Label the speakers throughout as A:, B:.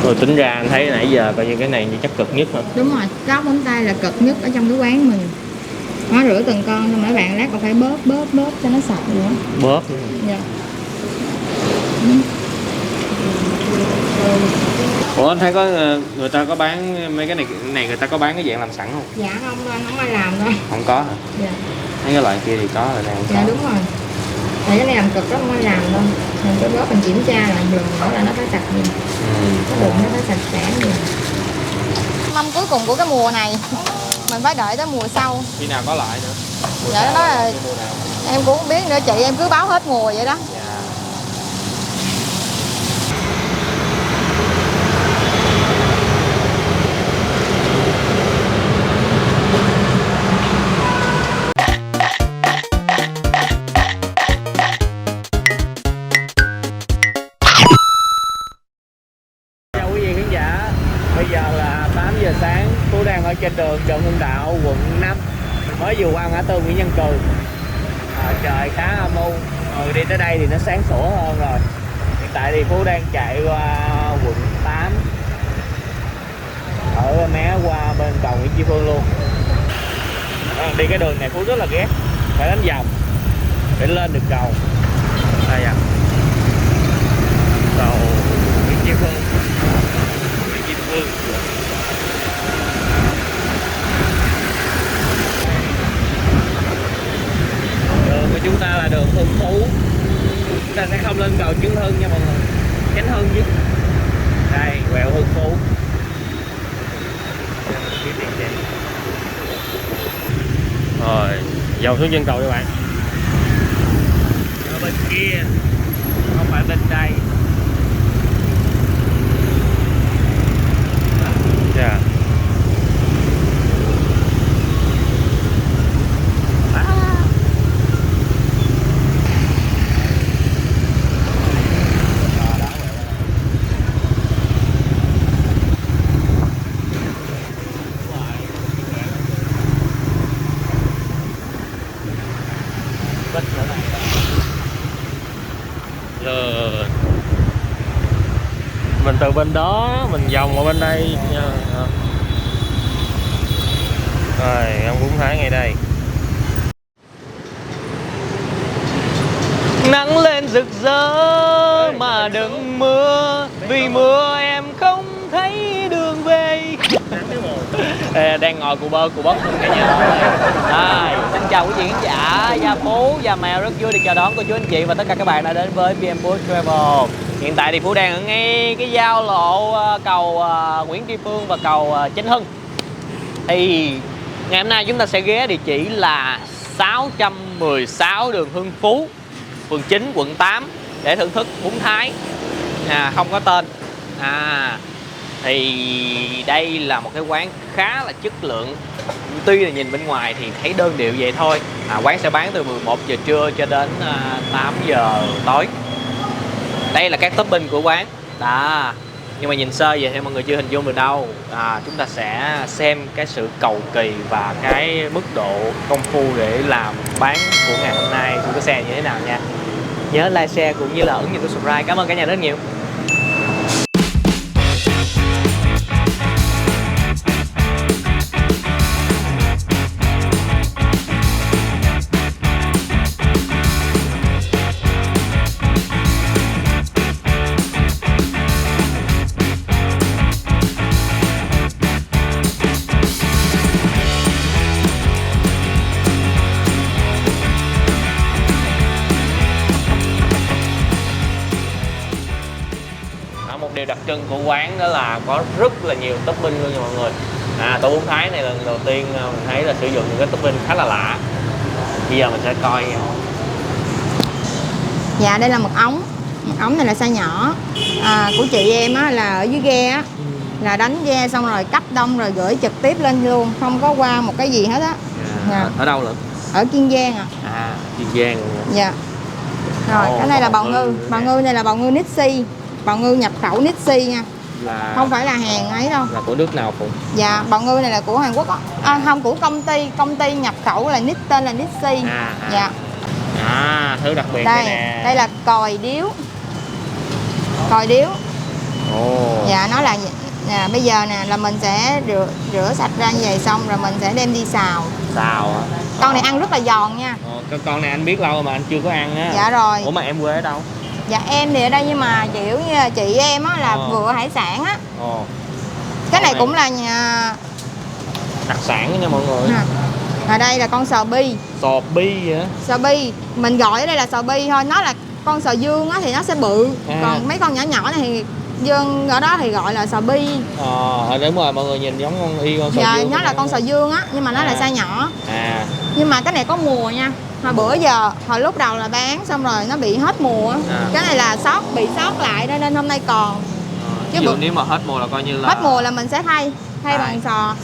A: Rồi tính ra anh thấy nãy giờ coi như cái này như chắc cực nhất hả?
B: Đúng rồi, góc móng tay là cực nhất ở trong cái quán mình. Nó rửa từng con thôi mấy bạn, lát còn phải bóp cho nó sạch nữa.
A: Bóp.
B: Dạ.
A: Ủa anh thấy có người ta có bán mấy cái này người ta có bán cái dạng làm sẵn không?
B: Dạ không đâu, anh không ai làm đâu.
A: Không có hả?
B: Dạ.
A: Mấy cái loại kia thì có, rồi này không
B: Dạ
A: có.
B: đúng rồi. Tại cái này làm cực lắm, không ai làm đâu. Mình phải bóp, mình kiểm tra lại một lần nữa là nó phải sạch gì. Cái đường nó phải sạch sẽ gì. Mâm cuối cùng của cái mùa này mình phải đợi tới mùa sau.
A: Khi nào có lại nữa?
B: Dạ đó là em cũng không biết nữa chị, em cứ báo hết mùa vậy đó.
A: Dạ. Chào quý vị khán giả, bây giờ là 8 giờ sáng, Phú đang ở trên đường Trần Hưng Đạo, quận 5. Mới vừa qua ngã tư Nguyễn Văn Cừ. Trời khá âm u, đi tới đây thì nó sáng sủa hơn rồi. Hiện tại thì Phú đang chạy qua quận 8, ở mé qua bên cầu Nguyễn Tri Phương luôn. Đi cái đường này Phú rất là ghét, phải đánh vòng để lên được cầu. Đây à, cầu Nguyễn Tri Phương. Đường của chúng ta là đường Hưng Phú. Chúng ta sẽ không lên cầu Trấn Hưng nha mọi người, Chánh Hưng chứ. Đây, quẹo Hưng Phú. Rồi, dòng xuống chân cầu các bạn. Ở bên kia, không phải bên đây. Dạ. Mình từ bên đó mình vòng qua bên đây nha. Rồi em cũng thấy ngay đây. Nắng lên rực rỡ mà đừng mưa, vì mưa em không thấy đường về. Đang ngồi cù bơ cù bắp cả nhà. Xin chào quý vị khán giả, Gia Phú, Gia Mèo rất vui được chào đón cô chú anh chị và tất cả các bạn đã đến với BM Bus Travel. Hiện tại thì Phú đang ở ngay cái giao lộ cầu Nguyễn Tri Phương và cầu Chánh Hưng. Thì ngày hôm nay chúng ta sẽ ghé địa chỉ là 616 đường Hưng Phú, phường 9, quận 8 để thưởng thức bún Thái không có tên. Thì đây là một cái quán khá là chất lượng. Tuy là nhìn bên ngoài thì thấy đơn điệu vậy thôi. Quán sẽ bán từ 11 giờ trưa cho đến 8 giờ tối. Đây là các topping của quán đó. Nhưng mà nhìn sơ vậy thì mọi người chưa hình dung được đâu. Chúng ta sẽ xem cái sự cầu kỳ và cái mức độ công phu để làm bán của ngày hôm nay của cái xe như thế nào nha. Nhớ like, share cũng như là ấn vào nút subscribe. Cảm ơn cả nhà rất nhiều. Một điều đặc trưng của quán đó là có rất là nhiều topping luôn nha mọi người. Tô bún Thái này lần đầu tiên mình thấy là sử dụng những cái topping khá là lạ. Bây giờ mình sẽ coi nha.
B: Dạ đây là mật ống. Mật ống này là size nhỏ. Của chị em á, là ở dưới ghe á, là đánh ghe xong rồi cấp đông rồi gửi trực tiếp lên luôn, không có qua một cái gì hết á.
A: Ở đâu lận?
B: Ở Kiên Giang ạ.
A: Kiên Giang.
B: Dạ. Rồi cái này là bào ngư. Bào ngư này là bào ngư Nixi. Bào ngư nhập khẩu Nixi nha. Không phải là hàng ấy đâu.
A: Là của nước nào Phụng?
B: Dạ, bào ngư này là của Hàn Quốc á. Không, của công ty nhập khẩu là tên là Nixi. Dạ.
A: Thứ đặc biệt
B: đây
A: nè.
B: Đây là còi điếu. Còi điếu. Dạ nó là bây giờ nè là mình sẽ rửa sạch ra như vậy xong rồi mình sẽ đem đi xào.
A: Xào hả?
B: Con này ăn rất là giòn nha.
A: Cái con này anh biết lâu mà anh chưa có ăn á.
B: Dạ rồi.
A: Ủa mà em quê ở đâu?
B: Dạ em thì ở đây nhưng mà kiểu như là chị em á là vừa hải sản á. Cái này cũng là
A: đặc sản nha mọi người.
B: Ở đây là con sò bi.
A: Sò bi vậy?
B: Sò bi, mình gọi ở đây là sò bi thôi, nó là con sò dương á thì nó sẽ bự. Còn mấy con nhỏ nhỏ này thì dương ở đó thì gọi là sò bi.
A: Đúng rồi, mọi người nhìn giống con sò dương.
B: Nó là con sò dương á, nhưng mà nó là size nhỏ. Nhưng mà cái này có mùa nha. Hồi lúc đầu là bán xong rồi nó bị hết mùa. Cái này là bị sót lại nên hôm nay còn.
A: Chứ nếu mà hết mùa là coi như là...
B: Hết mùa là mình sẽ thay bằng sò.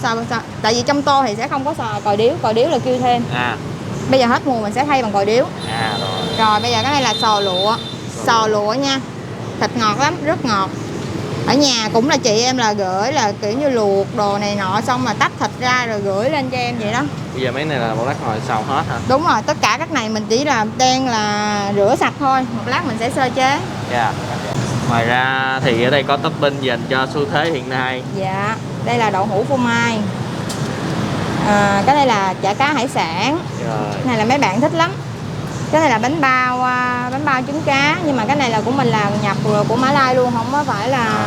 B: Tại vì trong tô thì sẽ không có còi điếu là kêu thêm. Bây giờ hết mùa mình sẽ thay bằng còi điếu. Rồi bây giờ cái này là sò lụa nha. Thịt ngọt lắm, rất ngọt. Ở nhà cũng là chị em là gửi là kiểu như luộc đồ này nọ xong mà tách thịt ra rồi gửi lên cho em vậy đó.
A: Bây giờ mấy này là một lát hồi xào hết hả?
B: Đúng rồi, tất cả các này mình chỉ là đang là rửa sạch thôi, một lát mình sẽ sơ chế.
A: Ngoài ra thì ở đây có topping dành cho xu thế hiện nay.
B: Dạ, đây là đậu hũ phô mai. Cái này là chả cá hải sản. Cái này là mấy bạn thích lắm. Cái này là bánh bao trứng cá, nhưng mà cái này là của mình là nhập của Mã Lai luôn, không có phải là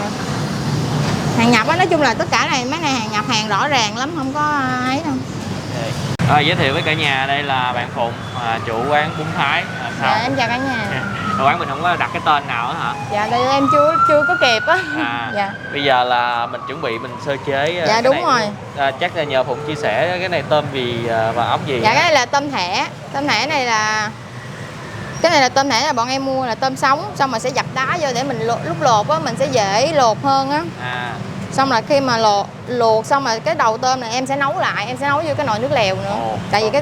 B: hàng nhập á. Nói chung là tất cả này mấy này hàng nhập, hàng rõ ràng lắm, không có ấy đâu.
A: Giới thiệu với cả nhà, đây là bạn Phụng, chủ quán bún Thái.
B: Dạ em chào cả nhà.
A: Quán mình không có đặt cái tên nào hết hả?
B: Dạ đây em chưa có kịp á. Dạ.
A: Bây giờ là mình chuẩn bị mình sơ chế.
B: Dạ đúng rồi.
A: Chắc là nhờ Phụng chia sẻ cái này tôm gì và ốc gì.
B: Dạ cái này là tôm thẻ. Tôm thẻ này là tôm thẻ là bọn em mua là tôm sống, xong mà sẽ dập đá vô để mình lúc lột á mình sẽ dễ lột hơn á. Xong rồi khi mà luộc xong rồi cái đầu tôm này em sẽ nấu lại, em sẽ nấu vô cái nồi nước lèo nữa. Tại vì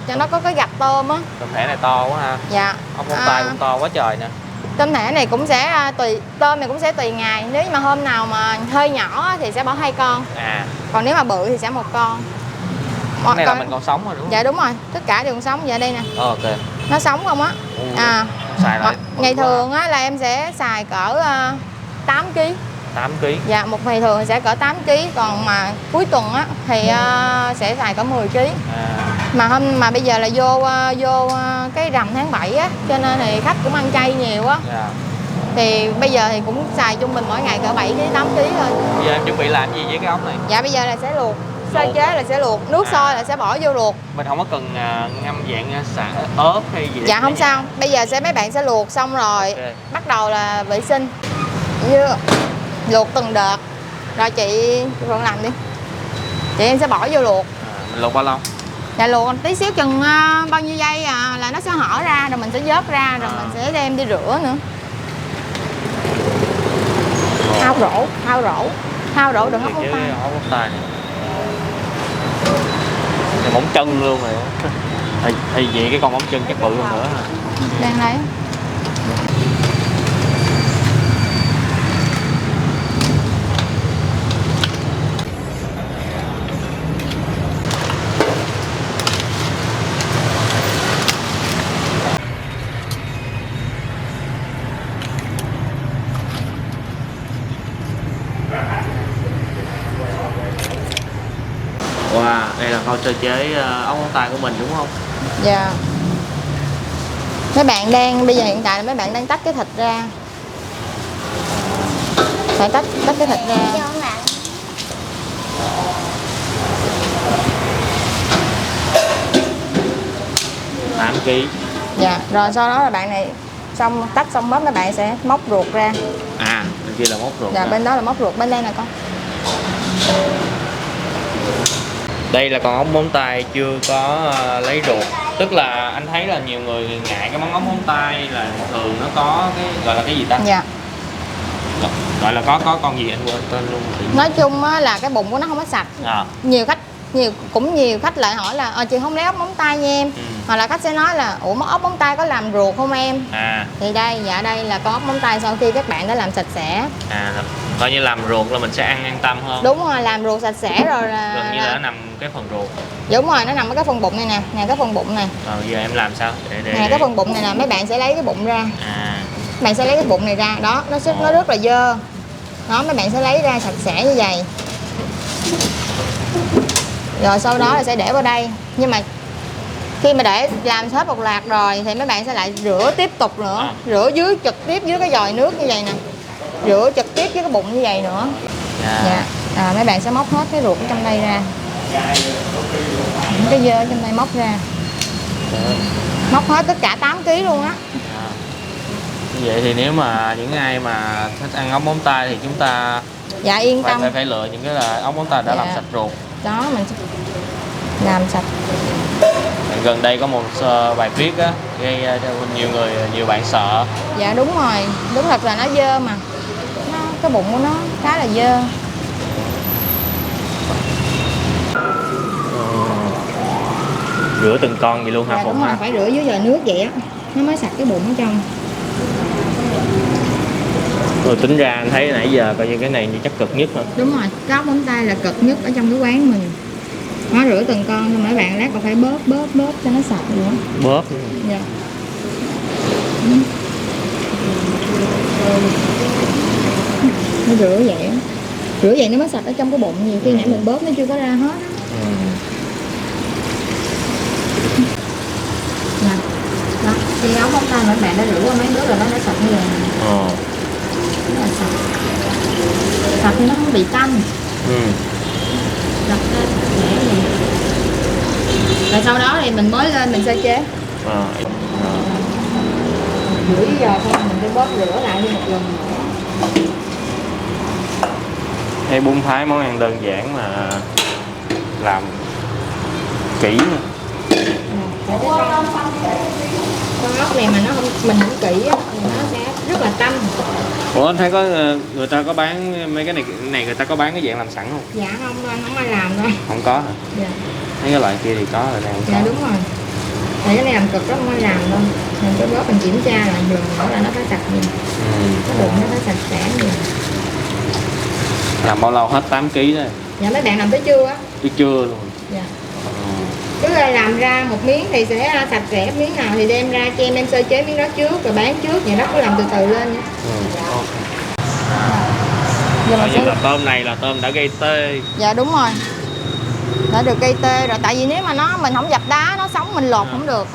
B: cho nó có cái gạch tôm á.
A: Tôm thẻ này to quá ha.
B: Dạ.
A: Ốc móng tay cũng to quá trời nè.
B: Tôm thẻ này cũng sẽ tôm này cũng sẽ tùy ngày. Nếu mà hôm nào mà hơi nhỏ thì sẽ bỏ 2 con. Còn nếu mà bự thì sẽ 1 con.
A: Cái này là mình còn sống rồi đúng không?
B: Dạ đúng rồi, tất cả đều còn sống. Dạ đây nè.
A: Ok.
B: Nó sống không á.
A: Xài lại.
B: Ngày thường á là em sẽ xài cỡ 8 kg.
A: 8 kg.
B: Dạ, một ngày thường sẽ cỡ 8 kg, còn mà cuối tuần á thì sẽ xài cỡ 10 kg. Mà bây giờ là vô cái rằm tháng 7 á, cho nên thì khách cũng ăn chay nhiều á. Thì bây giờ thì cũng xài trung bình mỗi ngày cỡ 7 kg 8 kg thôi.
A: Bây giờ em chuẩn bị làm gì với cái ốc này?
B: Dạ bây giờ là sẽ luộc. Sơ chế là sẽ luộc, nước sôi là sẽ bỏ vô luộc.
A: Mình không có cần ngâm dạng ớt hay gì.
B: Dạ không sao. Bây giờ mấy bạn sẽ luộc xong rồi bắt đầu là vệ sinh. Luộc từng đợt. Rồi chị Phượng làm đi. Chị em sẽ bỏ vô luộc.
A: Mình luộc bao lâu?
B: Dạ luộc tí xíu chừng bao nhiêu giây là nó sẽ hở ra, rồi mình sẽ vớt ra, rồi mình sẽ đem đi rửa nữa. Thao rổ đừng hóc móng tay.
A: Hóc móng tay này. Móng chân luôn rồi. Thì vậy cái con móng chân chắc bự hơn nữa hả?
B: Đang lấy.
A: Wow, đây là khâu sơ chế ốc móng tay của mình đúng không?
B: Dạ. Bây giờ hiện tại là mấy bạn đang tách cái thịt ra. Phải tách cái thịt ra.
A: 8 kg.
B: Dạ, rồi sau đó là bạn này tách xong bắp mấy bạn sẽ móc ruột ra.
A: Bên kia là móc ruột.
B: Dạ, bên đó là móc ruột, bên đây nè con.
A: Đây là con ốc móng tay chưa có lấy ruột. Tức là anh thấy là nhiều người ngại cái món ốc móng tay là thường nó có cái gọi là cái gì ta?
B: Dạ.
A: Gọi là có con gì anh quên tên luôn.
B: Nói chung á là cái bụng của nó không có sạch. Nhiều khách lại hỏi là chị không lấy ốc móng tay nha em. Hoặc là khách sẽ nói là ủa ốc móng tay có làm ruột không em? Thì đây là con ốc móng tay sau khi các bạn đã làm sạch sẽ.
A: Coi như làm ruột là mình sẽ ăn an tâm hơn.
B: Đúng rồi, làm ruột sạch sẽ rồi là
A: gần như là nó nằm cái phần ruột.
B: Đúng rồi, nó nằm ở cái phần bụng này nè, cái phần bụng này.
A: Rồi giờ em làm sao?
B: Cái phần bụng này nè, mấy bạn sẽ lấy cái bụng ra. Mấy bạn sẽ lấy cái bụng này ra, đó, nó rất là dơ. Đó, mấy bạn sẽ lấy ra sạch sẽ như vậy. Rồi sau đó là sẽ để vào đây. Nhưng mà khi mà để làm hết một loạt rồi thì mấy bạn sẽ lại rửa tiếp tục nữa. Rửa dưới trực tiếp dưới cái vòi nước như vậy nè. Rửa trực tiếp với cái bụng như vậy nữa. Dạ. Mấy bạn sẽ móc hết cái ruột ở trong đây ra. Những cái dơ ở trong đây móc ra. Móc hết tất cả 8 kg luôn á.
A: Như vậy thì nếu mà những ai mà thích ăn ốc móng tay thì chúng ta
B: dạ yên tâm
A: phải lựa những cái là ốc móng tay đã làm sạch ruột.
B: Đó, mình làm sạch.
A: Gần đây có một bài viết á gây cho nhiều bạn sợ.
B: Dạ đúng rồi, đúng thật là nó dơ mà. Cái bụng của nó khá là dơ.
A: Rửa từng con vậy luôn hả?
B: Dạ,
A: Phụng
B: đúng rồi,
A: ha?
B: phải rửa dưới vòi nước vậy á, nó mới sạch cái bụng ở trong.
A: Rồi tính ra anh thấy nãy giờ coi như cái này như chắc cực nhất hả?
B: Đúng rồi, cái ốc móng tay là cực nhất ở trong cái quán mình. Nó rửa từng con xong mấy bạn lát còn phải bóp cho nó sạch nữa.
A: Bóp.
B: Dạ. Nó rửa vậy á. Rửa vậy nó mới sạch ở trong cái bụng, nhiều khi nãy mình bóp nó chưa có ra hết á. Nè. Đó, khi ốc móng tay mấy bạn đã rửa qua mấy bước rồi nó đã sạch như vậy. Rất là sạch. Sạch thì nó không bị tanh. Sạch lên dễ gì. Rồi sau đó thì mình mới lên mình sơ chế. Rửa giờ thôi mình phải bóp rửa lại đi một lần nữa.
A: Hay bún Thái món ăn đơn giản mà làm kỹ nữa.
B: Con ốc này mà mình không kỹ á thì nó sẽ rất là tanh.
A: Ủa anh thấy có người ta có bán mấy cái này người ta có bán cái dạng làm sẵn không?
B: Dạ không, anh không ai làm đâu.
A: Không có hả?
B: Dạ.
A: Mấy cái loại kia thì có, rồi này không có.
B: Dạ đúng rồi. Tại cái này làm cực lắm, không ai làm đâu. Mình phải bóp mình kiểm tra lại một lần nữa là nó phải sạch gì. Cái bụng nó phải sạch sẽ gì.
A: Làm bao lâu hết 8 kg đó?
B: Dạ mấy bạn làm tới trưa á.
A: Tới trưa luôn.
B: Dạ. Cứ làm ra một miếng thì sẽ sạch sẽ, miếng nào thì đem ra cho em sơ chế miếng đó trước rồi bán trước, vậy đó cứ làm từ từ lên nhé.
A: Nhưng là tôm này là tôm đã gây tê.
B: Dạ đúng rồi, đã được gây tê rồi, tại vì nếu mà mình không dập đá nó sống mình lột không được,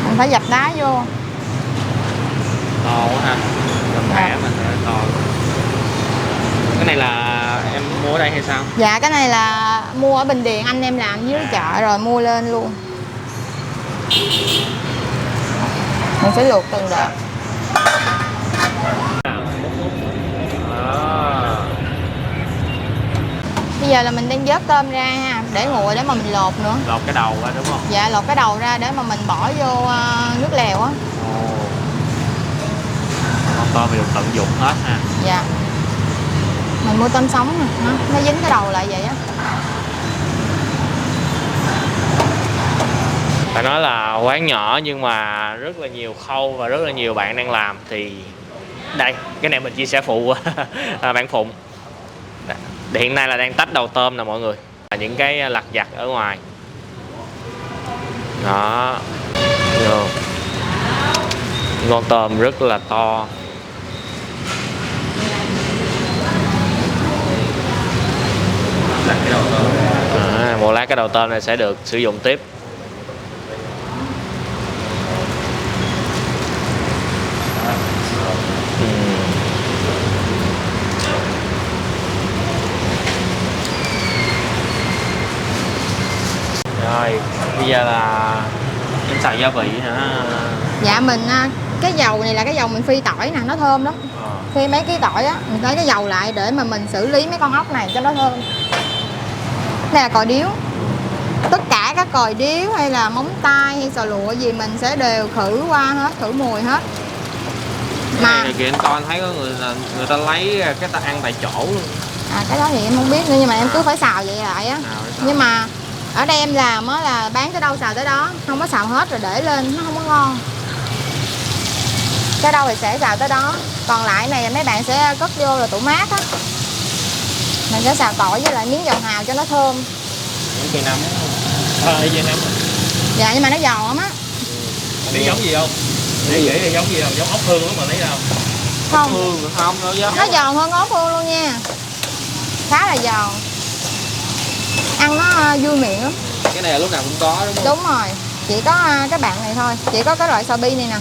B: mình phải dập đá vô.
A: To quá ha, tôm thẻ mình to. Cái này là em mua ở đây hay sao?
B: Dạ cái này là mua ở Bình Điền, anh em làm dưới chợ rồi mua lên luôn. Mình sẽ luộc từng đợt. Bây giờ là mình đang vớt tôm ra ha, để nguội để mà mình lột nữa.
A: Lột cái đầu ra đúng không?
B: Dạ lột cái đầu ra để mà mình bỏ vô nước lèo á.
A: Con tôm thì được tận dụng hết ha.
B: Dạ. Mình mua tôm sống nè, nó dính cái đầu lại vậy á.
A: Phải nói là quán nhỏ nhưng mà rất là nhiều khâu và rất là nhiều bạn đang làm. Thì đây, cái này mình chia sẻ phụ bạn Phụng. Hiện nay là đang tách đầu tôm nè mọi người, những cái lặt vặt ở ngoài đó. Con tôm rất là to. Một lát cái đầu tôm này sẽ được sử dụng tiếp. Rồi bây giờ là em xào gia vị hả?
B: Dạ mình cái dầu này là cái dầu mình phi tỏi nè, nó thơm lắm. Phi mấy cái tỏi á, mình lấy cái dầu lại để mà mình xử lý mấy con ốc này cho nó thơm. Đây là còi điếu. Tất cả các còi điếu hay là móng tay hay sò lụa gì mình sẽ đều khử qua hết, khử mùi hết.
A: Mà kìa anh coi, anh thấy có người ta lấy cái ta ăn tại chỗ luôn.
B: Cái đó thì em không biết nữa, nhưng mà em cứ phải xào vậy lại á. Nhưng mà ở đây em làm á là bán tới đâu xào tới đó, không có xào hết rồi để lên nó không có ngon. Cái đâu thì sẽ xào tới đó, còn lại này mấy bạn sẽ cất vô rồi tủ mát á. Mình sẽ xào tỏi với lại miếng dầu hào cho nó thơm.
A: Dây nấm. Dây nấm.
B: Dạ nhưng mà nó giòn lắm á.
A: Biết giống gì không? Để nghĩ là giống gì không? Giống ốc hương lắm mà lấy ra không?
B: Không,
A: Hương không đâu chứ.
B: nó giòn hơn ớt hương luôn nha, khá là giòn, ăn nó vui miệng lắm.
A: Cái này là lúc nào cũng có đúng không?
B: Đúng rồi, chỉ có cái bạn này thôi, chỉ có cái loại sò bi này nè
A: Ừ.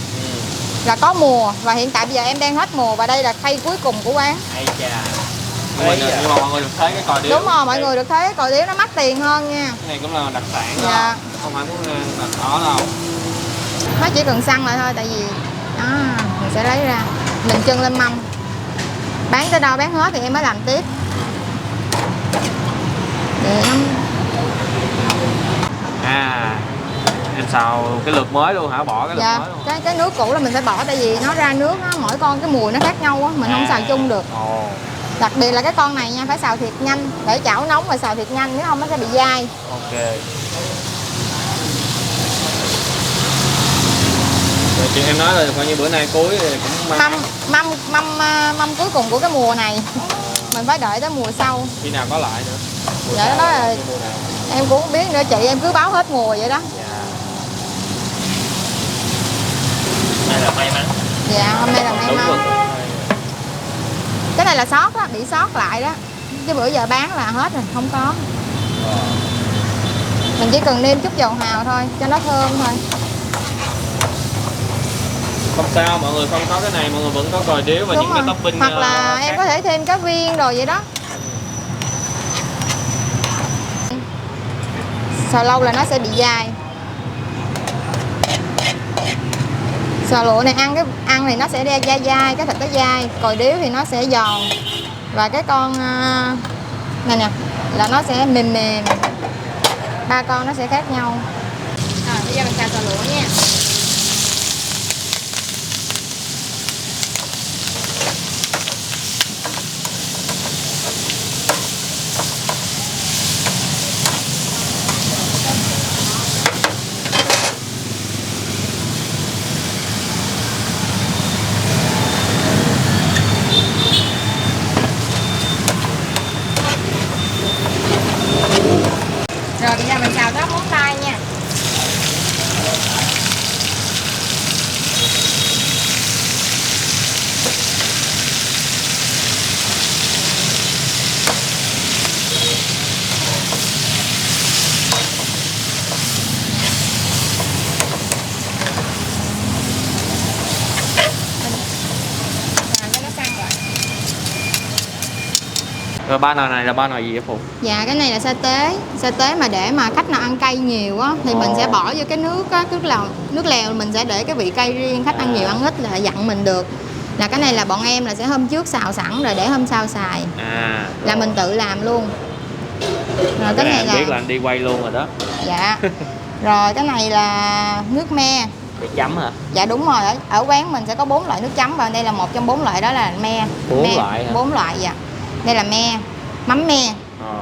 B: là có mùa, và hiện tại bây giờ em đang hết mùa và đây là khay cuối cùng của quán.
A: Hay chà. Nhưng mà mọi người được thấy cái còi điếu.
B: Đúng rồi, mọi người được thấy cái còi điếu nó mắc tiền hơn nha.
A: Cái này cũng là đặc sản đó.
B: Dạ.
A: Không phải muốn là có đâu.
B: Nó chỉ cần xăng lại thôi, tại vì đó mình sẽ lấy ra, mình trưng lên mâm, bán tới đâu bán hết thì em mới làm tiếp. Để nó...
A: Em xào cái lượt mới luôn hả? Bỏ cái lượt
B: Dạ,
A: mới luôn.
B: cái nước cũ là mình phải bỏ, tại vì nó ra nước á, mỗi con cái mùi nó khác nhau á, mình không xào chung được.
A: Ồ.
B: Đặc biệt là cái con này nha, phải xào thiệt nhanh, để chảo nóng và xào thiệt nhanh, nếu không nó sẽ bị dai.
A: Ok. Rồi chị em nói là coi như bữa nay cuối thì cũng
B: Mâm cuối cùng của cái mùa này, mình phải đợi tới mùa sau.
A: khi nào có lại nữa. Mùa
B: Dạ,
A: sau
B: đó là
A: mùa nào.
B: em cũng không biết nữa chị, em cứ báo hết mùa vậy đó.
A: Dạ. Đây là may mắn.
B: Dạ, hôm nay là may
A: Đúng
B: mắn.
A: rồi.
B: Cái này là sót đó, bị sót lại đó, chứ bữa giờ bán là hết rồi, không có. Mình chỉ cần nêm chút dầu hào thôi cho nó thơm thôi.
A: Không sao, mọi người không có cái này, mọi người vẫn có còi điếu và
B: Đúng
A: những cái
B: rồi.
A: topping
B: Hoặc là
A: khác.
B: em có thể thêm cá viên rồi vậy đó. Xào lâu là nó sẽ bị dai. Xào lụa này ăn thì nó sẽ dai dai, cái thịt nó dai, còi điếu thì nó sẽ giòn. Và cái con này nè là nó sẽ mềm mềm. Ba con nó sẽ khác nhau. Rồi bây giờ mình xào xào lụa nha. Rồi bây giờ mình xào tới móng tay nha. Xào cho nó săn rồi.
A: Rồi ba nồi này là ba nồi gì vậy Phụ?
B: Dạ cái này là sa tế mà để mà khách nào ăn cay nhiều á thì mình sẽ bỏ vô cái nước á, nước lèo mình sẽ để cái vị cay riêng, khách ăn nhiều ăn ít là dặn mình được. Là cái này là bọn em là sẽ hôm trước xào sẵn rồi để hôm sau xài. Là mình tự làm luôn. Rồi cái này là
A: biết là anh đi quay luôn rồi đó.
B: Dạ. Rồi cái này là nước me.
A: Để chấm hả?
B: Dạ đúng rồi, ở quán mình sẽ có 4 loại nước chấm và đây là một trong 4 loại, đó là me.
A: 4 loại hả?
B: 4 loại dạ. Đây là me, mắm me.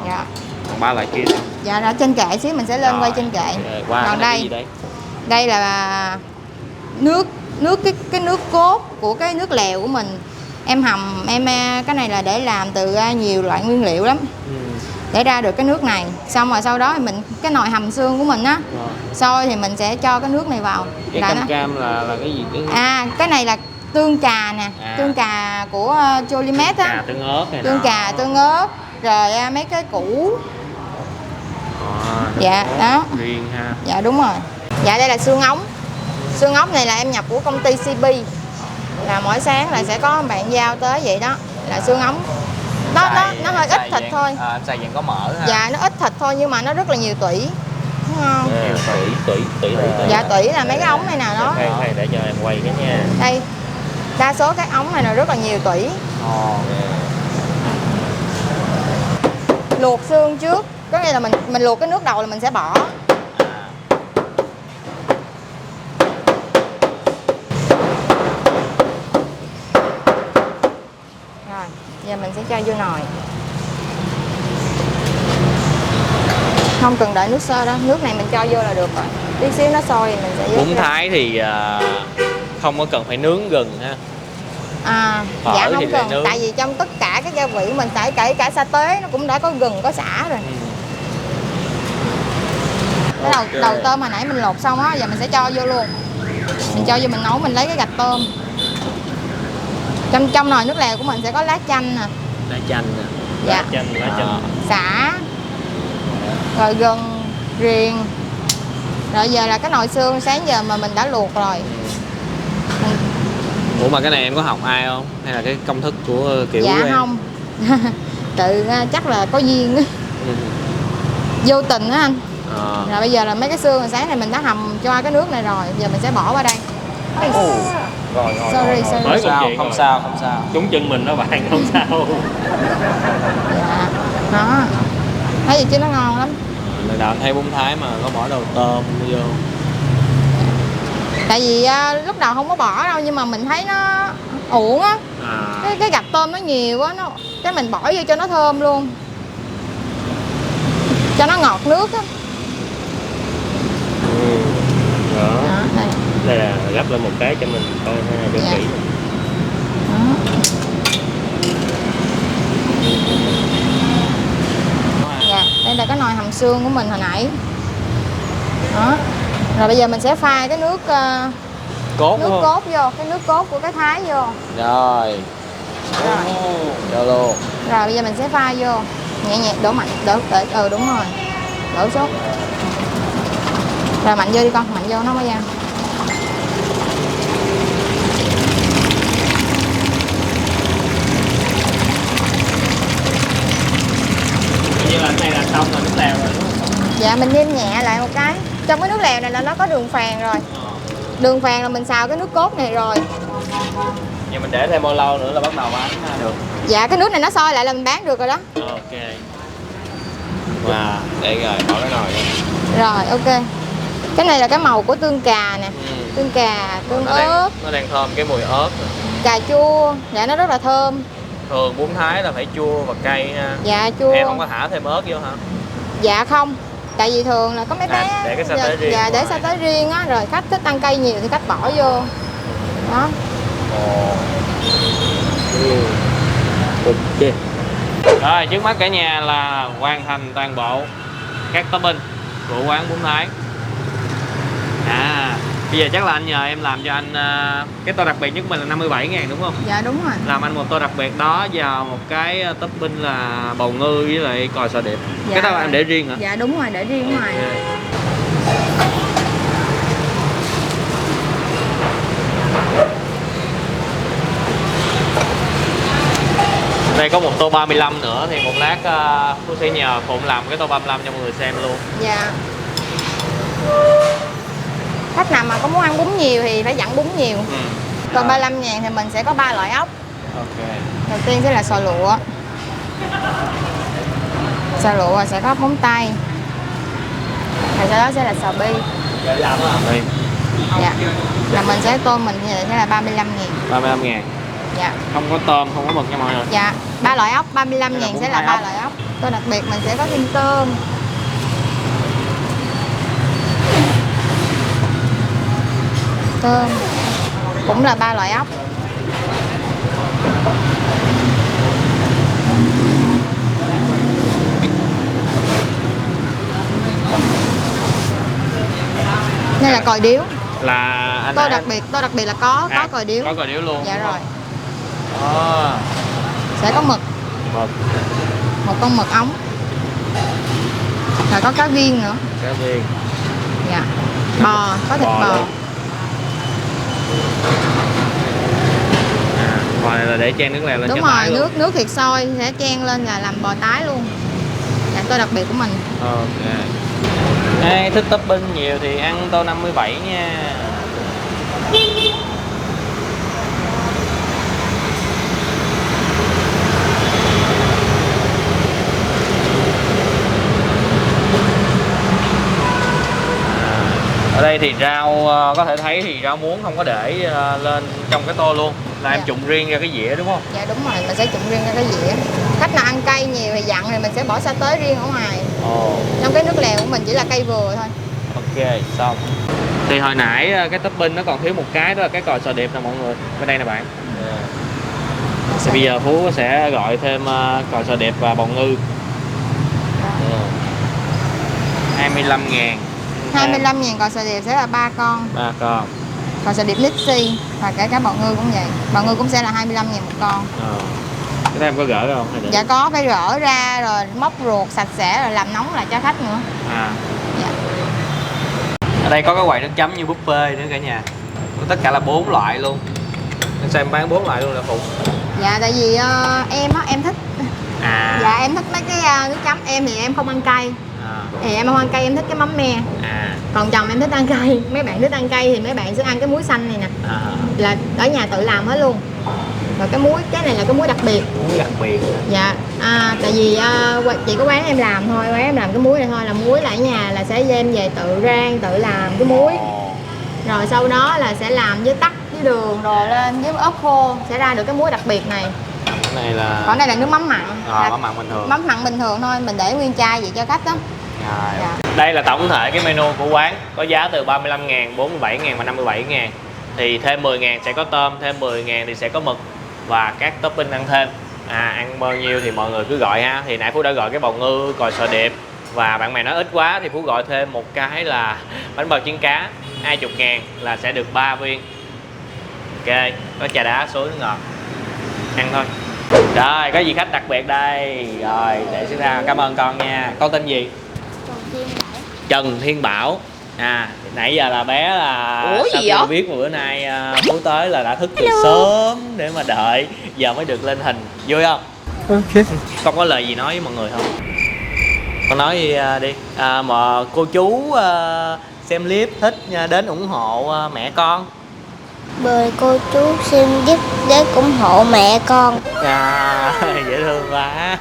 B: Dạ.
A: Còn 3 loại kia sao?
B: Dạ ở trên kệ xíu mình sẽ lên quay trên kệ.
A: Qua
B: Còn
A: đây
B: đây là cái nước cốt của cái nước lèo của mình. Em hầm cái này là để làm từ nhiều loại nguyên liệu lắm. Để ra được cái nước này. Xong rồi sau đó thì mình cái nồi hầm xương của mình á, sôi thì mình sẽ cho cái nước này vào.
A: Cái cam là cái gì?
B: Cái này là tương cà nè, tương cà của Jolimet á.
A: Cà tương ớt này.
B: Tương cà tương ớt, rồi mấy cái củ. Dạ đó.
A: Riêng ha.
B: Dạ đúng rồi. Dạ đây là xương ống. Xương ống này là em nhập của công ty CP. Là mỗi sáng là sẽ có bạn giao tới vậy đó. Là xương ống. Nó hơi ít thịt thôi.
A: Em xài dạng có mỡ ha.
B: Dạ nó ít thịt thôi nhưng mà nó rất là nhiều tủy. Đúng không?
A: Tủy.
B: Dạ tủy là mấy cái ống này nào đó.
A: Đây để cho em quay cái nha.
B: Đây. Đa số các ống này là rất là nhiều tủy. Luộc xương trước. Có nghĩa là mình luộc cái nước đầu là mình sẽ bỏ. Rồi, giờ mình sẽ cho vô nồi. Không cần đợi nước sôi đó, nước này mình cho vô là được rồi. Tí xíu nó sôi thì mình sẽ
A: Bún Thái thì không có cần phải nướng gừng ha.
B: Dạ không cần, tại vì trong tất cả các gia vị mình phải kể cả sa tế nó cũng đã có gừng, có sả rồi. Cái đầu tôm hồi nãy mình lột xong á, giờ mình sẽ cho vô luôn. Mình cho vô mình nấu, mình lấy cái gạch tôm. Trong nồi nước lèo của mình sẽ có lá chanh nè.
A: Lá chanh nè.
B: Dạ.
C: Lá chanh.
B: Xả. Rồi gừng, riềng. Rồi giờ là cái nồi xương sáng giờ mà mình đã luộc rồi.
A: Ủa mà cái này em có học ai không? Hay là cái công thức của kiểu
B: dạ
A: của em?
B: không. Tự chắc là có duyên á. Vô tình á anh. Rồi bây giờ là mấy cái xương hồi sáng này mình đã hầm cho cái nước này rồi, giờ mình sẽ bỏ vào đây.
C: Rồi,
B: Sorry.
C: Tới câu chuyện
A: không
C: rồi.
A: sao.
C: Trúng chân mình đó bạn, không sao.
B: Dạ. Đó. Thấy gì chứ nó ngon lắm.
A: Lần đầu thấy bún Thái mà có bỏ đầu tôm vô.
B: Tại vì lúc đầu không có bỏ đâu nhưng mà mình thấy nó uổng á. Cái gạch tôm nó nhiều á, cái mình bỏ vô cho nó thơm luôn. Cho nó ngọt nước á.
C: Đó.
B: Đó, đây.
C: Đây là gấp lên một cái cho mình coi ha, cho
B: Dạ.
C: kỹ.
B: Đó. Dạ, đây là cái nồi hầm xương của mình hồi nãy. Đó. Rồi bây giờ mình sẽ pha cái nước
A: Cốt
B: nước
A: đúng không?
B: cốt vô, cái nước cốt của cái Thái vô.
A: Rồi. Vô luôn.
B: Rồi bây giờ mình sẽ pha vô. Nhẹ nhẹ, đổ mạnh, đúng rồi. Đổ sốt. Rồi mạnh vô đi con, mạnh vô nó mới ra.
C: Như là cái này là xong rồi, nước lèo rồi đúng không?
B: Dạ mình nêm nhẹ lại một cái. Trong cái nước lèo này là nó có đường phèn rồi. Đường phèn là mình xào cái nước cốt này rồi.
A: Giờ mình để thêm bao lâu nữa là bắt đầu bán được?
B: Dạ cái nước này nó sôi lại là mình bán được rồi đó.
C: Ok.
A: Và để rồi bỏ cái nồi vô.
B: Rồi ok. Cái này là cái màu của tương cà nè. Tương cà, tương ớt,
A: Nó đang thơm cái mùi ớt rồi.
B: cà chua. Dạ nó rất là thơm.
A: Thường bún Thái là phải chua và cay ha.
B: Dạ chua.
A: Em không có thả thêm ớt vô hả?
B: Dạ không. Tại vì thường là có mấy bé
A: để cái sa tế riêng.
B: Dạ để sa tế riêng á. Rồi khách thích ăn cay nhiều thì khách bỏ vô. Đó.
C: Ok.
A: Rồi trước mắt cả nhà là hoàn thành toàn bộ các topping của quán bún Thái. Bây giờ chắc là anh nhờ em làm cho anh cái tô đặc biệt nhất của mình là 57.000 đúng không?
B: Dạ đúng rồi.
A: Làm anh một tô đặc biệt đó và một cái topping là bầu ngư với lại còi sò điệp.
B: Dạ.
A: Cái đó em để riêng hả?
B: Dạ đúng rồi, để riêng ngoài.
A: Đây có một tô 35 nữa thì một lát tôi sẽ nhờ Phụng làm cái tô 35 cho mọi người xem luôn.
B: Dạ. Khách nào mà có muốn ăn bún nhiều thì phải dặn bún nhiều. Còn 35.000 thì mình sẽ có 3 loại ốc.
A: Ok.
B: Đầu tiên sẽ là sò lụa. Sò lụa sẽ có ốc móng tay. Rồi sau đó sẽ là sò bi.
A: Đây.
B: Dạ. Là mình sẽ tôm mình thì sẽ là 35.000.
A: 35.000.
B: Dạ.
A: Không có tôm, không có mực nha mọi người.
B: Dạ. 3 loại ốc 35.000 sẽ là 3
A: ốc.
B: loại ốc. Tô đặc biệt mình sẽ có thêm tôm. Tôm cũng là 3 loại ốc. Đây là còi điếu.
A: Là anh
B: Tô đặc biệt là có còi điếu.
A: Có còi điếu luôn.
B: Dạ rồi.
A: Đó.
B: Sẽ có mực,
A: Mực,
B: một con mực ống. Rồi có cá viên nữa.
A: cá viên.
B: Dạ. Bò, có thịt bò.
A: Luôn. Bò này là để chan nước lèo lên
B: Đúng
A: cho
B: rồi,
A: tái luôn.
B: nước thịt sôi sẽ chan lên là làm bò tái luôn. Dạ, tô đặc biệt của mình.
A: Ok. Ai thích topping nhiều thì ăn tô 57 nha. Ở đây thì rau có thể thấy thì rau muống không có để lên trong cái tô luôn, là em
B: Dạ.
A: trụng riêng ra cái dĩa đúng không?
B: Dạ đúng rồi, mình sẽ trụng riêng ra cái dĩa. Khách nào ăn cay nhiều thì dặn thì mình sẽ bỏ sa tế riêng ở ngoài. Trong cái nước lèo của mình chỉ là cay vừa thôi.
A: Ok, xong. Thì hồi nãy cái topping nó còn thiếu một cái, đó là cái còi sò điệp nè mọi người. Bên đây nè bạn. Thì bây giờ Phú sẽ gọi thêm còi sò điệp và bầu ngư. 25.000.
B: 25.000 còi sò điệp sẽ là 3 con.
A: 3 con.
B: Còn sò điệp Nixie và cả bào ngư cũng vậy. Bào ngư cũng sẽ là 25.000 một con.
C: Cái đó em có gỡ không? Hay
B: Dạ có, phải gỡ ra rồi móc ruột sạch sẽ rồi làm nóng lại cho khách nữa. Dạ.
A: Ở đây có cái quầy nước chấm như buffet nữa cả nhà. Có tất cả là 4 loại luôn. Nên sao em bán 4 loại luôn là phụ?
B: Dạ tại vì em thích. Dạ em thích mấy cái nước chấm. Em thì em không ăn cay. Thì em không ăn cay, em thích cái mắm me. Còn chồng em thích ăn cay. Mấy bạn thích ăn cay thì mấy bạn sẽ ăn cái muối xanh này nè. Là ở nhà tự làm hết luôn. Và cái này là cái muối đặc biệt.
A: Muối đặc biệt.
B: Dạ, tại vì chỉ có quán em làm thôi, quán em làm cái muối này thôi, là muối là ở nhà là sẽ đem về tự rang, tự làm cái muối. Rồi sau đó là sẽ làm với tắc với đường rồi lên với ớt khô sẽ ra được cái muối đặc biệt này.
A: Cái này là...
B: Còn đây là nước mắm mặn.
A: Mắm mặn bình thường.
B: Mắm mặn bình thường thôi, mình để nguyên chai vậy cho khách đó.
A: Dạ. Đây là tổng thể cái menu của quán, có giá từ 35.000, 47.000 và 57.000. Thì thêm 10.000 sẽ có tôm, thêm 10.000 thì sẽ có mực và các topping ăn thêm. Ăn bao nhiêu thì mọi người cứ gọi ha. Thì nãy Phú đã gọi cái bào ngư, còi sò điệp. Và bạn mày nói ít quá thì Phú gọi thêm một cái là bánh bao chiên cá 20.000 là sẽ được 3 viên. Ok, có trà đá, suối, nước ngọt. Ăn thôi. Rồi, có gì khách đặc biệt đây. Rồi, để xin ra cảm ơn con nha. Con tên gì? Trần Thiên Bảo. Nãy giờ là bé là sao chưa biết mà bữa nay Phú tới là đã thức từ sớm để mà đợi, giờ mới được lên hình. Vui không? Ok. Con có lời gì nói với mọi người không? Con nói gì đi. Mà cô chú xem clip thích đến ủng hộ mẹ con.
D: Mời cô chú xin giúp đến ủng hộ mẹ con.
A: Dễ thương quá.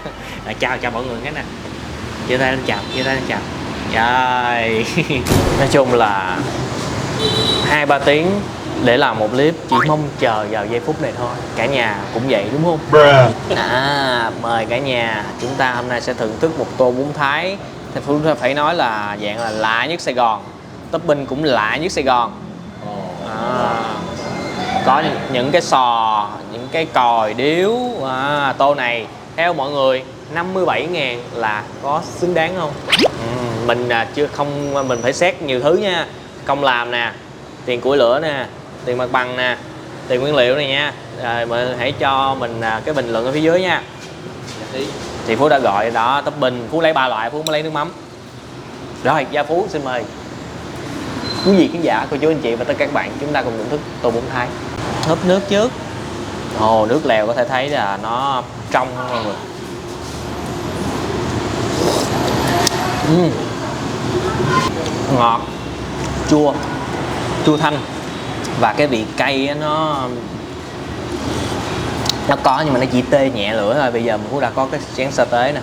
A: Chào mọi người cái nè. Chia tay lên chào, Rồi. Nói chung là 2-3 tiếng để làm một clip, chỉ mong chờ vào giây phút này thôi. Cả nhà cũng vậy đúng không? Mời cả nhà, chúng ta hôm nay sẽ thưởng thức một tô bún Thái. Thì Phú phải nói là dạng là lạ nhất Sài Gòn. Topping cũng lạ nhất Sài Gòn. Có những cái sò, những cái còi điếu. Tô này theo mọi người 57.000 là có xứng đáng không? Mình chưa không, mình phải xét nhiều thứ nha. Công làm nè, tiền củi lửa nè, tiền mặt bằng nè, tiền nguyên liệu này nha. Rồi mình hãy cho mình cái bình luận ở phía dưới nha. Thì Phú đã gọi đó, topping Phú lấy 3 loại, Phú mới lấy nước mắm. Rồi, Gia Phú xin mời quý vị khán giả, cô chú anh chị và tất cả các bạn, chúng ta cùng thưởng thức tô bún Thái. Húp nước trước. Nước lèo có thể thấy là nó trong mọi người. Ngọt, chua thanh và cái vị cay nó có nhưng mà nó chỉ tê nhẹ lửa thôi. Bây giờ mình cũng đã có cái chén sa tế nè.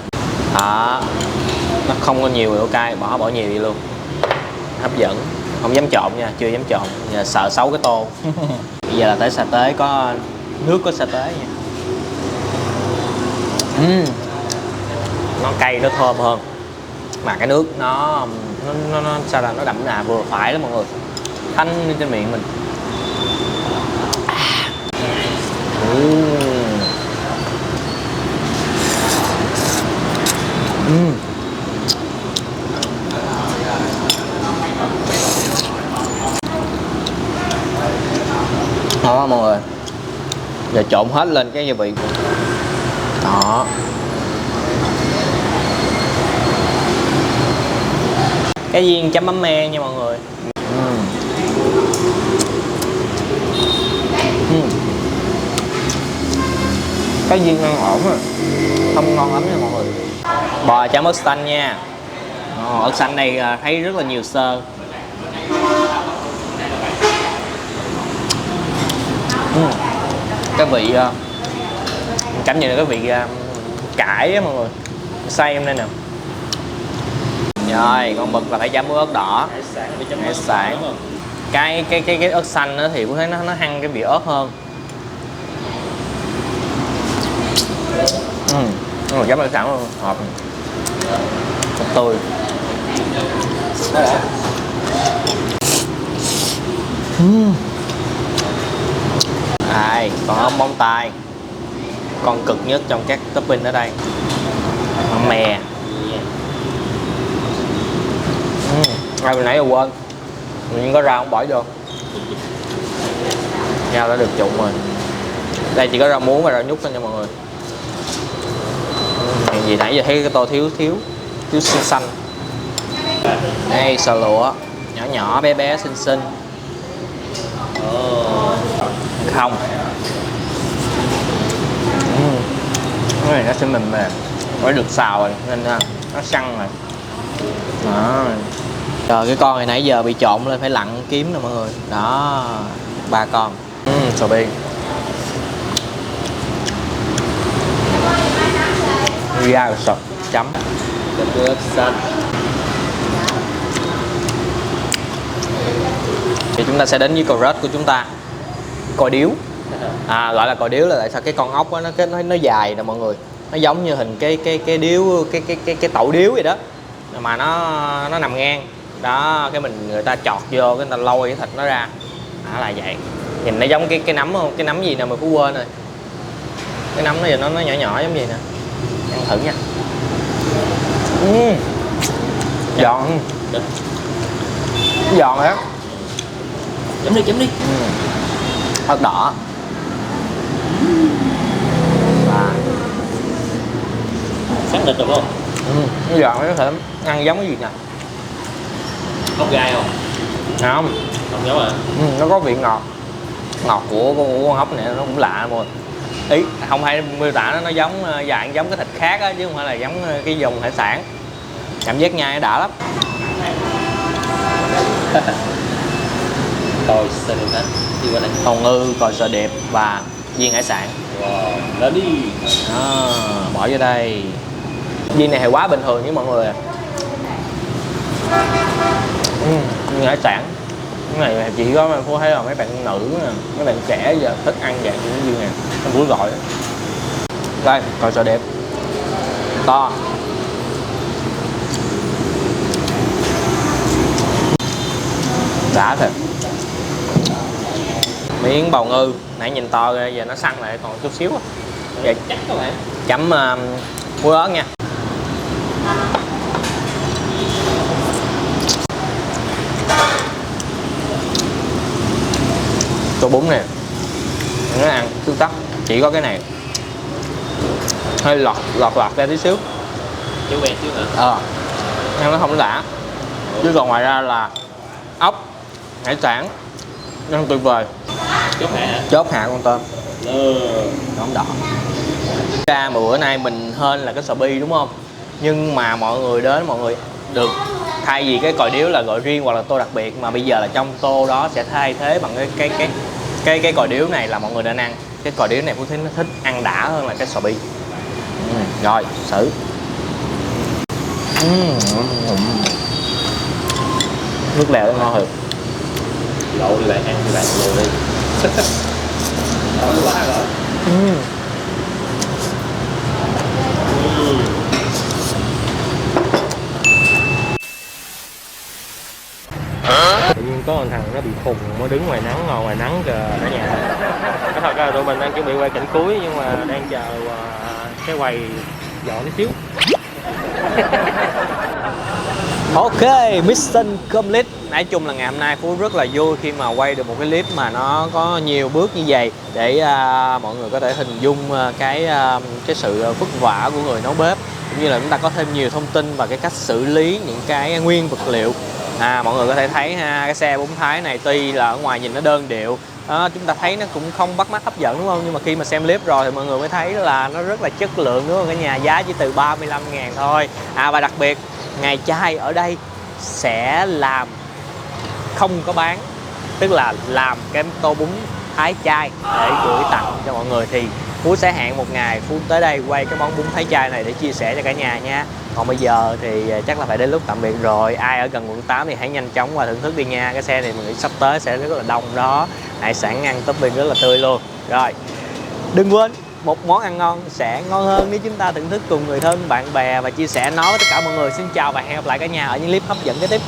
A: Nó không có nhiều độ cay, bỏ nhiều đi luôn. Hấp dẫn. Không dám trộn nha, chưa dám trộn. Giờ sợ xấu cái tô. Bây giờ là tới sa tế, có nước có sa tế nha. Nó cay, nó thơm hơn. Mà cái nước nó sao là nó đậm đà vừa phải đó mọi người. Thanh trên miệng mình. Đó mọi người. Giờ trộn hết lên cái gia vị. Đó. Cái viên chấm mắm me nha mọi người. Cái viên ăn ổn rồi, không ngon lắm nha mọi người. Bò chấm ớt xanh nha. Ớt xanh này thấy rất là nhiều xơ. Cái vị cảm nhận được cái vị cải á mọi người, xay em đây nè. Rồi con mực là phải chấm với ớt đỏ, hải sản. Cái ớt xanh đó thì cũng thấy nó hăng cái vị ớt hơn. Chấm ớt sẵn luôn, hợp. Tươi. Còn ốc bông tai, con cực nhất trong các topping ở đây. Mắm mè. Hồi nãy giờ quên, mình có rau không bỏ vô. Rau đã được trụng rồi. Đây chỉ có rau muống và rau nhút thôi nha mọi người. Chuyện gì nãy giờ thấy cái tô thiếu xinh xanh. Đây sò lụa nhỏ nhỏ bé bé xinh xinh. Không. Cái này nó sẽ mềm mềm, phải được xào rồi nên nó săn rồi. Đó. Rồi cái con này nãy giờ bị trộn lên phải lặn kiếm nè mọi người. Đó, 3 con. Sò bi. Ra rồi sọt chấm.
C: Nước xanh.
A: Thì chúng ta sẽ đến với cò rết của chúng ta. Cò điếu. Gọi là cò điếu là tại sao cái con ốc đó, nó dài nè mọi người. Nó giống như hình cái điếu cái tẩu điếu vậy đó. Mà nó nằm ngang. Đó, cái người ta chọt vô, cái người ta lôi cái thịt nó ra. Đó là vậy. Nhìn nó giống cái nấm không? Cái nấm gì nè mà Phú quên rồi. Cái nấm nó giờ nó nhỏ nhỏ giống gì nè. Ăn thử nha. Giòn. Giòn đó.
C: Chấm đi.
A: Ớt đỏ.
C: Xác định được không?
A: Nó giòn nó có thể ăn giống cái gì nè.
C: Ốc gai không?
A: Không.
C: Không giống à?
A: Nó có vị ngọt. Ngọt của con ốc này nó cũng lạ mọi người. Ý không phải miêu tả nó giống dạng giống cái thịt khác á, chứ không phải là giống cái vùng hải sản. Cảm giác nhai nó đã lắm.
C: Rồi xin được đi qua đây.
A: Hồng ngư, còi sò điệp và viên hải sản.
C: Wow, đó đi.
A: Đó, bỏ vô đây. Viên này thì quá bình thường với mọi người. Viên hải sản. Cái này chỉ có Phú thấy là mấy bạn nữ nè, mấy bạn trẻ giờ thích ăn dạng những viên này, ăn buổi gọi. Đây, còi sò điệp to. Đã thật. Miếng bào ngư nãy nhìn to ra, giờ nó săn lại còn chút xíu. Vậy
C: Chắc các bạn.
A: chấm muối ớt nha. Tô bún nè, nó ăn tươi tắt, chỉ có cái này hơi lọt ra tí xíu.
C: Chứ quen chứ hả?
A: Ăn nó không đã, chứ còn ngoài ra là ốc, hải sản ăn tuyệt vời. Chốt hạ con tôm. Đỏ đỏ. Ra mà bữa nay mình hên là cái sò bi đúng không? Nhưng mà mọi người đến mọi người được thay vì cái còi điếu là gọi riêng hoặc là tô đặc biệt, mà bây giờ là trong tô đó sẽ thay thế bằng cái còi điếu này là mọi người nên ăn. Cái còi điếu này Phú Thính nó thích ăn đã hơn là cái sò bi. Rồi xử. Nước lèo ngon hơn.
C: Lộn đi bạn, ăn đi bạn, lùi đi. Đó quá rồi.
A: Tự nhiên có một thằng nó bị khùng, nó đứng ngoài nắng, ngồi ngoài nắng kìa cả nhà. Cái thật ra tụi mình đang chuẩn bị quay cảnh cuối nhưng mà đang chờ cái quầy dọn tí xíu. Ok, mission complete. Nói chung là ngày hôm nay Phú rất là vui khi mà quay được một cái clip mà nó có nhiều bước như vậy để mọi người có thể hình dung cái sự vất vả của người nấu bếp, cũng như là chúng ta có thêm nhiều thông tin và cái cách xử lý những cái nguyên vật liệu. Mọi người có thể thấy ha, cái xe 4 thái này tuy là ở ngoài nhìn nó đơn điệu, chúng ta thấy nó cũng không bắt mắt hấp dẫn đúng không, nhưng mà khi mà xem clip rồi thì mọi người mới thấy là nó rất là chất lượng đúng không cả nhà. Giá chỉ từ 35.000 thôi. Và đặc biệt ngày chay ở đây sẽ làm không có bán, tức là làm cái tô bún thái chay để gửi tặng cho mọi người. Thì Phú sẽ hẹn một ngày Phú tới đây quay cái món bún thái chay này để chia sẻ cho cả nhà nha. Còn bây giờ thì chắc là phải đến lúc tạm biệt rồi. Ai ở gần quận 8 thì hãy nhanh chóng qua thưởng thức đi nha. Cái xe này mình nghĩ sắp tới sẽ rất là đông đó. Hải sản ăn topping rất là tươi luôn. Rồi, đừng quên một món ăn ngon sẽ ngon hơn nếu chúng ta thưởng thức cùng người thân, bạn bè và chia sẻ nó với tất cả mọi người. Xin chào và hẹn gặp lại cả nhà ở những clip hấp dẫn kế tiếp.